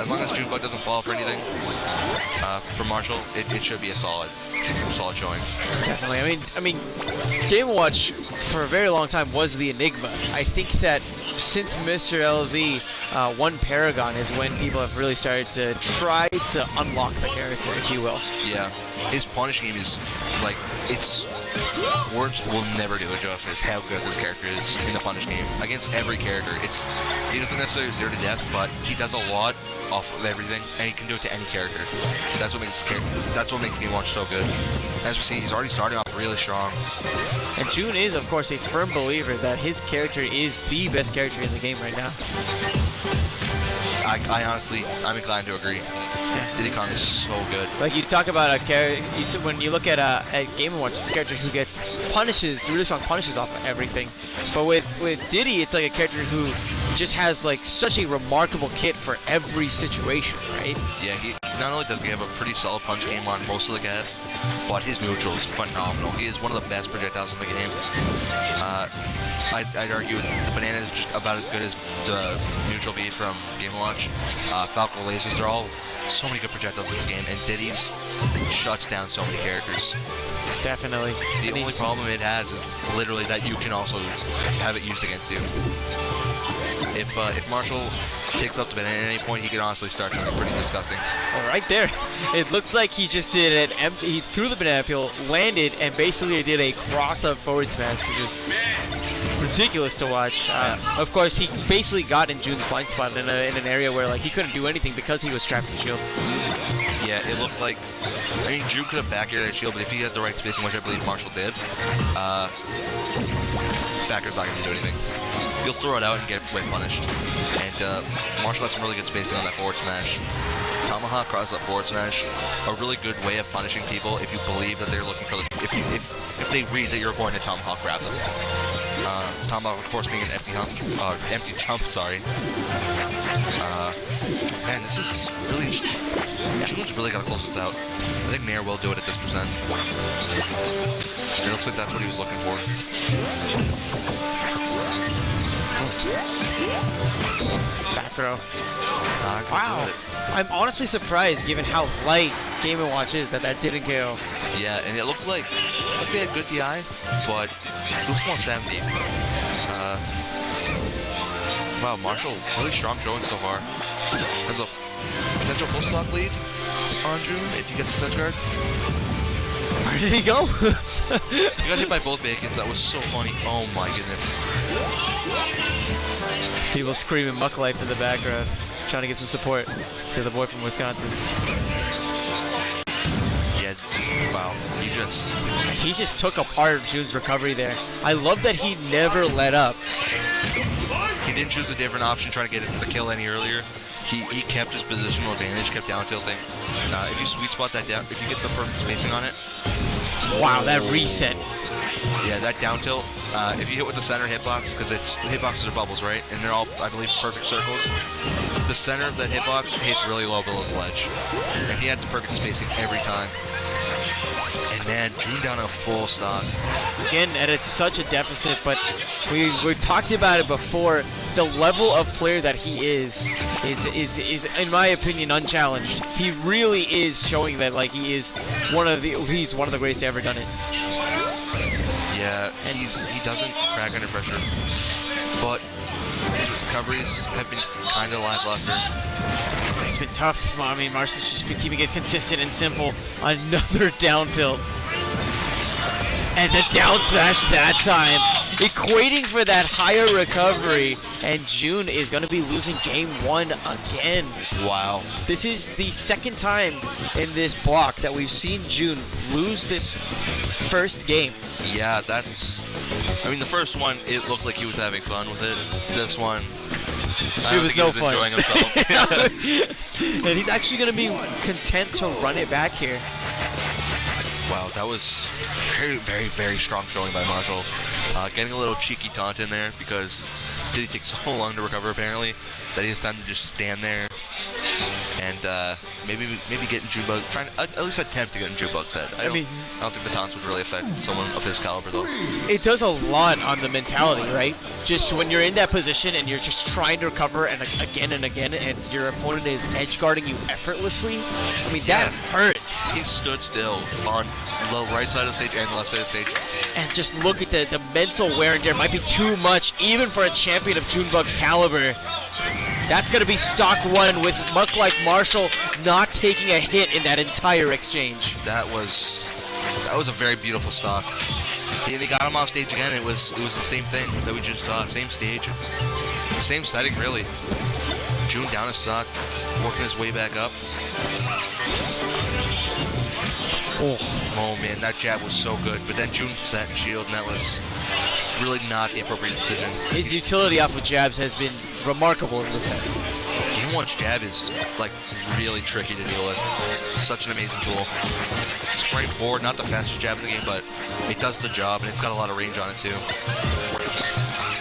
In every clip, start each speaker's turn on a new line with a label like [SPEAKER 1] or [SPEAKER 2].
[SPEAKER 1] as long as Junebug doesn't fall for anything for Marshall, it should be a solid showing.
[SPEAKER 2] Definitely. I mean, Game & Watch for a very long time was the enigma. I think that since Mr. LZ won Paragon is when people have really started to try to unlock the character, if you will.
[SPEAKER 1] Yeah, his punish game is like, words will never do it justice how good this character is in the punish game against every character. He doesn't necessarily zero to death, but he does a lot off of everything, and he can do it to any character. That's what makes Game & Watch so good. As we see, he's already starting off really strong.
[SPEAKER 2] And June is, of course, a firm believer that his character is the best character in the game right now.
[SPEAKER 1] I honestly, I'm inclined to agree.
[SPEAKER 2] Yeah.
[SPEAKER 1] Diddy Kong is so good.
[SPEAKER 2] Like, you talk about a character, when you look at Game & Watch, it's a character who gets really strong punishes off of everything. But with Diddy, it's like a character who just has like such a remarkable kit for every situation, right?
[SPEAKER 1] Yeah, he not only does he have a pretty solid punch game on most of the cast, but his neutral is phenomenal. He is one of the best projectiles in the game. I'd argue the banana is just about as good as the neutral B from Game & Watch. Falco lasers are all so many good projectiles in this game, and Diddy's shuts down so many characters.
[SPEAKER 2] Definitely.
[SPEAKER 1] The only problem it has is literally that you can also have it used against you. If Marshall takes up the banana at any point, he can honestly start something pretty disgusting.
[SPEAKER 2] Oh, right there. It looked like he just did an empty. He threw the banana peel, landed, and basically did a cross-up forward smash, which is ridiculous to watch. Of course, he basically got in June's blind spot in an area where like he couldn't do anything because he was strapped to shield.
[SPEAKER 1] Yeah, it looked like, I mean, June could have back aired that shield, but if he had the right spacing, which I believe Marshall did, backer's not going to do anything. You'll throw it out and get way punished. And Marshall has some really good spacing on that forward smash. Tomahawk cross up forward smash, a really good way of punishing people if you believe that they're looking for the, if they read that you're going to Tomahawk grab them. Tomahawk, of course, being an empty jump, sorry. Man, this is really interesting. June's really got to close this out. I think Mayor will do it at this percent. It looks like that's what he was looking for.
[SPEAKER 2] Back throw.
[SPEAKER 1] Wow.
[SPEAKER 2] I'm honestly surprised, given how light Game & Watch is, that didn't KO.
[SPEAKER 1] Yeah, and it looked like they had good DI, but it was 170. Wow, Marshall, really strong showing so far. Has a potential full stock lead on June if you get the set guard.
[SPEAKER 2] Where did he go?
[SPEAKER 1] He got hit by both Bacons. That was so funny. Oh my goodness.
[SPEAKER 2] People screaming Muck Life in the background, trying to give some support to the boy from Wisconsin.
[SPEAKER 1] Yeah, wow.
[SPEAKER 2] He just took apart June's recovery there. I love that he never let up.
[SPEAKER 1] He didn't choose a different option, trying to get the kill any earlier. He kept his positional advantage, kept down tilting. If you sweet spot that down, if you get the perfect spacing on it.
[SPEAKER 2] Wow, that reset.
[SPEAKER 1] Yeah, that down tilt. If you hit with the center hitbox, because hitboxes are bubbles, right? And they're all, I believe, perfect circles. The center of that hitbox hits really low below the ledge. And he had the perfect spacing every time. And man, June down a full stock.
[SPEAKER 2] Again, and it's such a deficit, but we've talked about it before. The level of player that he is, in my opinion, unchallenged. He really is showing that like he's one of the greatest ever done it.
[SPEAKER 1] Yeah, and he doesn't crack under pressure, but his recoveries have been kind of lackluster.
[SPEAKER 2] It's been tough. I mean, Marshall's just been keeping it consistent and simple. Another down tilt. And the down smash that time, equating for that higher recovery, and June is going to be losing game 1 again.
[SPEAKER 1] Wow.
[SPEAKER 2] This is the second time in this block that we've seen June lose this first game.
[SPEAKER 1] Yeah, I mean, the first one, it looked like he was having fun with it. This one,
[SPEAKER 2] It was no fun.
[SPEAKER 1] Enjoying himself.
[SPEAKER 2] And he's actually going to be content to run it back here.
[SPEAKER 1] Wow, that was very, very, very strong showing by Marshall. Getting a little cheeky taunt in there because Diddy takes so long to recover apparently that he has time to just stand there and maybe get in Junebug, trying to, at least attempt to get in Junebug's head. I don't think the taunts would really affect someone of his caliber though.
[SPEAKER 2] It does a lot on the mentality, right? Just when you're in that position and you're just trying to recover and again, and your opponent is edge guarding you effortlessly. I mean, that hurts.
[SPEAKER 1] He stood still on the right side of the stage and the left side of the stage.
[SPEAKER 2] And just look at the mental wear and tear. Might be too much, even for a champion of Junebug's caliber. That's going to be stock one with Muck like Marshall not taking a hit in that entire exchange.
[SPEAKER 1] That was a very beautiful stock. They got him off stage again. It was the same thing that we just saw. Same stage, same setting really. June down a stock, working his way back up. Oh man, that jab was so good. But then June set and shield, and that was really not the appropriate decision.
[SPEAKER 2] His utility off of jabs has been remarkable in this set.
[SPEAKER 1] Game 1's jab is like really tricky to deal with. Such an amazing tool. It's frame forward, not the fastest jab in the game, but it does the job, and it's got a lot of range on it too.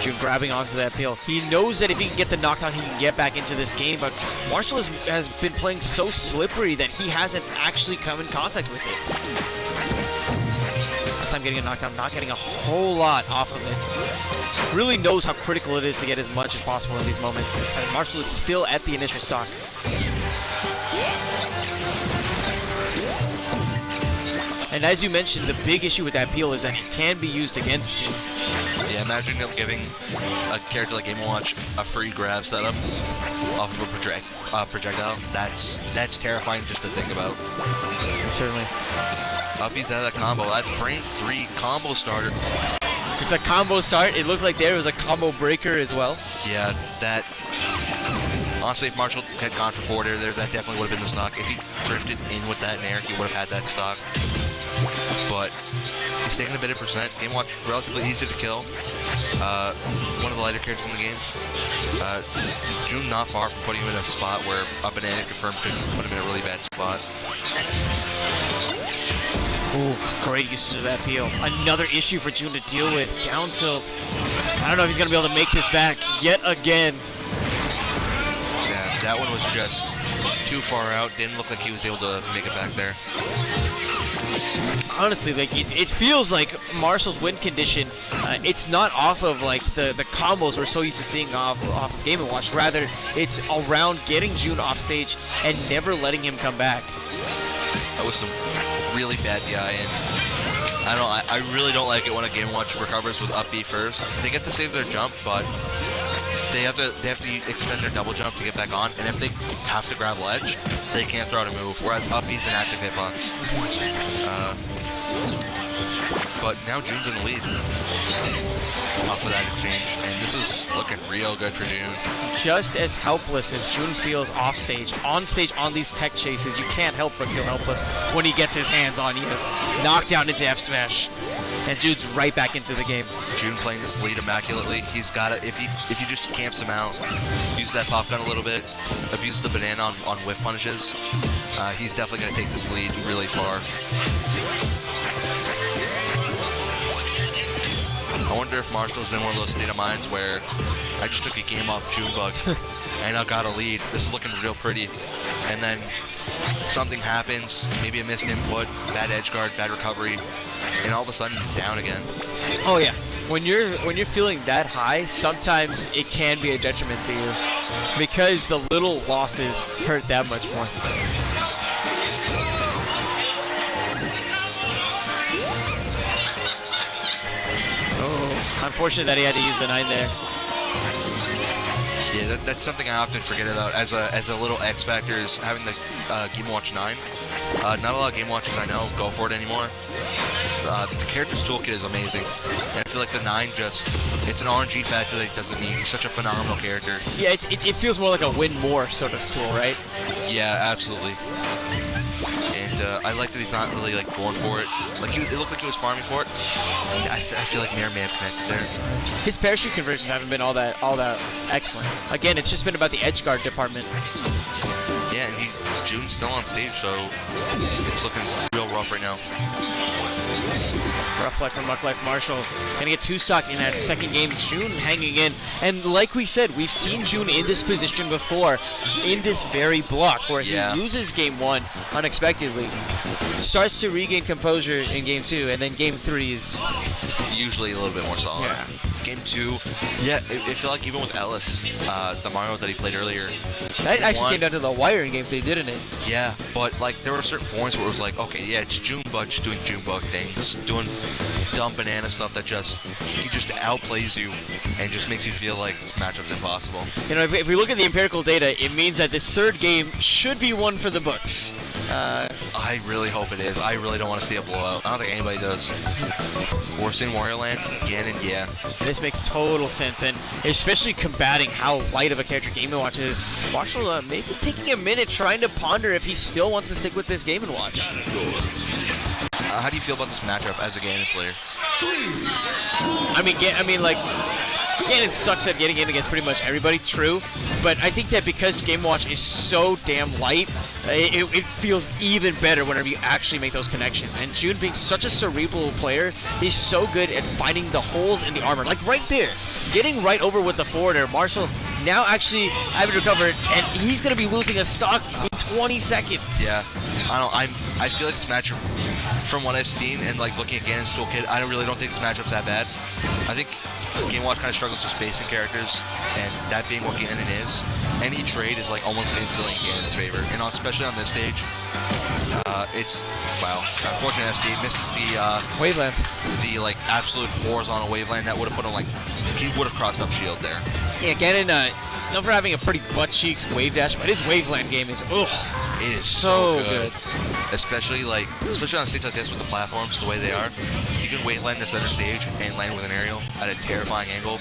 [SPEAKER 2] June grabbing onto that peel. He knows that if he can get the knockdown, he can get back into this game, but Marshall has been playing so slippery that he hasn't actually come in contact with it. Last time getting a knockdown, not getting a whole lot off of it. Really knows how critical it is to get as much as possible in these moments. And Marshall is still at the initial stock. And as you mentioned, the big issue with that peel is that it can be used against you.
[SPEAKER 1] Yeah, imagine giving a character like Game & Watch a free grab setup off of a projectile. That's terrifying just to think about.
[SPEAKER 2] Certainly.
[SPEAKER 1] Uppy's out of that combo. That frame 3 combo starter.
[SPEAKER 2] It's a combo start. It looked like there was a combo breaker as well.
[SPEAKER 1] Yeah, that. Honestly, if Marshall had gone for forward air there, that definitely would have been the stock. If he drifted in with that in air, he would have had that stock. But he's taking a bit of percent. Game Watch relatively easy to kill. One of the lighter characters in the game. June not far from putting him in a spot where a banana confirmed could put him in a really bad spot.
[SPEAKER 2] Ooh, great use of that peel. Another issue for June to deal with. Down tilt. I don't know if he's going to be able to make this back yet again.
[SPEAKER 1] Yeah, that one was just too far out. Didn't look like he was able to make it back there.
[SPEAKER 2] Honestly, like it feels like Marshall's win condition, it's not off of like the combos we're so used to seeing off of Game & Watch. Rather, it's around getting June off stage and never letting him come back.
[SPEAKER 1] That was some really bad DI, and I don't know, I really don't like it when a Game & Watch recovers with up B first. They get to save their jump, but they have to expend their double jump to get back on, and if they have to grab ledge, they can't throw out a move, whereas up B's an active hitbox. But now June's in the lead off of that exchange, and this is looking real good for June.
[SPEAKER 2] Just as helpless as June feels off stage, on these tech chases, you can't help but feel helpless when he gets his hands on you. Knockdown into F smash, and June's right back into the game.
[SPEAKER 1] June playing this lead immaculately. He's got it. If he just camps him out, use that pop gun a little bit, abuse the banana on whiff punishes, he's definitely going to take this lead really far. I wonder if Marshall's in one of those state of minds where I just took a game off Junebug and I got a lead. This is looking real pretty. And then something happens, maybe a missed input, bad edge guard, bad recovery, and all of a sudden he's down again.
[SPEAKER 2] Oh yeah. When you're feeling that high, sometimes it can be a detriment to you because the little losses hurt that much more. Unfortunate that he had to use the 9 there.
[SPEAKER 1] Yeah, that's something I often forget about as a little X factor is having the Game & Watch 9. Not a lot of Game Watchers I know go for it anymore. The character's toolkit is amazing. And I feel like the 9 it's an RNG factor that he doesn't need. He's such a phenomenal character.
[SPEAKER 2] Yeah, it feels more like a win more sort of tool, right?
[SPEAKER 1] Yeah, absolutely. And I like that he's not really like going for it. Like it looked like he was farming for it. I feel like Nair may have connected there.
[SPEAKER 2] His parachute conversions haven't been all that excellent. Again, it's just been about the edge guard department.
[SPEAKER 1] Yeah, and June's still on stage, so it's looking real rough right now.
[SPEAKER 2] Rough life from Muck Life Marshall. Gonna get 2-stock in that second game. June hanging in. And like we said, we've seen June in this position before, in this very block, where he loses game 1 unexpectedly, starts to regain composure in game 2, and then game 3 is
[SPEAKER 1] usually a little bit more solid.
[SPEAKER 2] Yeah.
[SPEAKER 1] Game 2, I feel like even with Ellis, the Mario that he played earlier,
[SPEAKER 2] that actually came down to the wire in game 3, didn't it?
[SPEAKER 1] Yeah, but like there were certain points where it was like, okay, yeah, it's Junebug just doing Junebug things, doing dumb banana stuff that he just outplays you and just makes you feel like this matchup's impossible.
[SPEAKER 2] You know, if we look at the empirical data, it means that this third game should be one for the books.
[SPEAKER 1] I really hope it is. I really don't want to see a blowout. I don't think anybody does. Worse in Wario Land, Ganon, yeah.
[SPEAKER 2] This makes total sense, and especially combating how light of a character Game & Watch is. Marshall maybe taking a minute trying to ponder if he still wants to stick with this Game & Watch.
[SPEAKER 1] How do you feel about this matchup as a Ganon player?
[SPEAKER 2] Ganon sucks at getting in against pretty much everybody, true, but I think that because Game & Watch is so damn light, it feels even better whenever you actually make those connections. And June, being such a cerebral player, he's so good at finding the holes in the armor. Like right there, getting right over with the forwarder. Marshall now actually having to recover it, and he's going to be losing a stock in 20 seconds.
[SPEAKER 1] Yeah, I feel like this matchup, from what I've seen and like looking at Ganon's toolkit, I really don't think this matchup's that bad. I think Game & Watch kind of struggles with spacing characters, and that being what Ganon is, any trade is like almost instantly in Ganon's favor, and especially on this stage, it's, wow, unfortunate SD misses the
[SPEAKER 2] waveland,
[SPEAKER 1] the like absolute horizontal waveland that would have put him like, he would have crossed up shield there.
[SPEAKER 2] Yeah, Ganon, known for having a pretty butt cheeks wave dash, but his waveland game is,
[SPEAKER 1] it is so good. Especially on stages like this with the platforms the way they are, you can waveland the center stage and land with an aerial at a terrifying angle.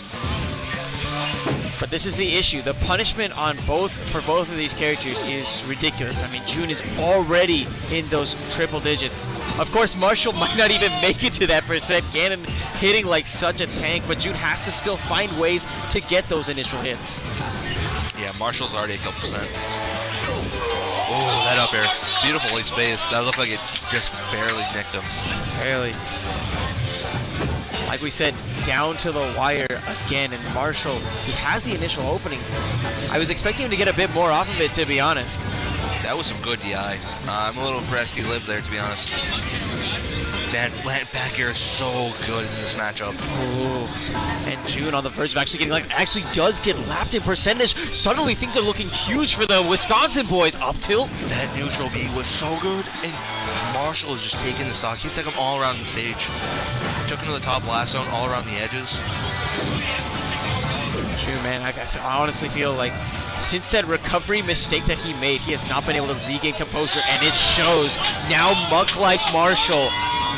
[SPEAKER 2] But this is the issue. The punishment for both of these characters is ridiculous. I mean, June is already in those triple digits. Of course, Marshall might not even make it to that percent. Ganon hitting like such a tank, but June has to still find ways to get those initial hits.
[SPEAKER 1] Yeah, Marshall's already a couple percent. Oh, that up air. Beautifully spaced. That looked like it just barely nicked him.
[SPEAKER 2] Barely. Like we said, down to the wire again, and Marshall, he has the initial opening. I was expecting him to get a bit more off of it, to be honest.
[SPEAKER 1] That was some good DI. I'm a little impressed he lived there, to be honest. That back air is so good in this matchup.
[SPEAKER 2] Ooh. And June on the verge of actually does get lapped in percentage. Suddenly things are looking huge for the Wisconsin boys. Up tilt.
[SPEAKER 1] That neutral B was so good, and Marshall is just taking the stock. He's taking him all around the stage. Took him to the top blast zone, all around the edges.
[SPEAKER 2] True, man. I honestly feel like since that recovery mistake that he made, he has not been able to regain composure, and it shows. Now Muck Life Marshall,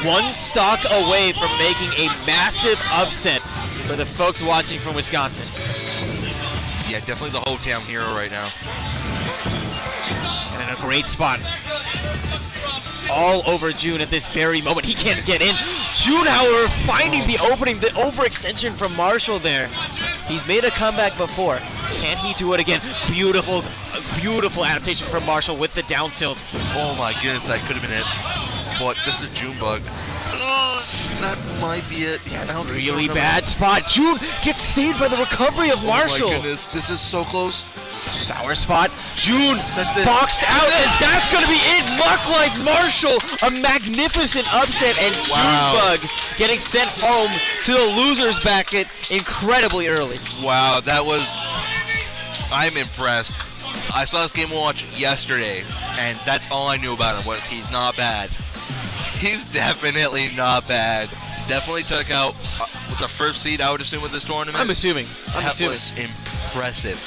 [SPEAKER 2] one stock away from making a massive upset for the folks watching from Wisconsin.
[SPEAKER 1] Yeah, definitely the hometown hero right now.
[SPEAKER 2] And in a great spot. All over June at this very moment. He can't get in. June, however, finding the opening, the overextension from Marshall there. He's made a comeback before. Can he do it again? Beautiful, beautiful adaptation from Marshall with the down tilt.
[SPEAKER 1] Oh my goodness, that could have been it. But this is Junebug. That might be it. Yeah, I don't
[SPEAKER 2] really bad spot. June gets saved by the recovery of Marshall.
[SPEAKER 1] Oh my goodness, this is so close.
[SPEAKER 2] Sour spot. June boxed out, and that's going to be it. Muck Life Marshall, a magnificent upset, and Junebug getting sent home to the loser's bracket incredibly early.
[SPEAKER 1] Wow, that was... I'm impressed. I saw this Game & Watch yesterday, and that's all I knew about him was he's not bad. He's definitely not bad. Definitely took out the first seed, I would assume, with this tournament.
[SPEAKER 2] I'm assuming.
[SPEAKER 1] That was impressive.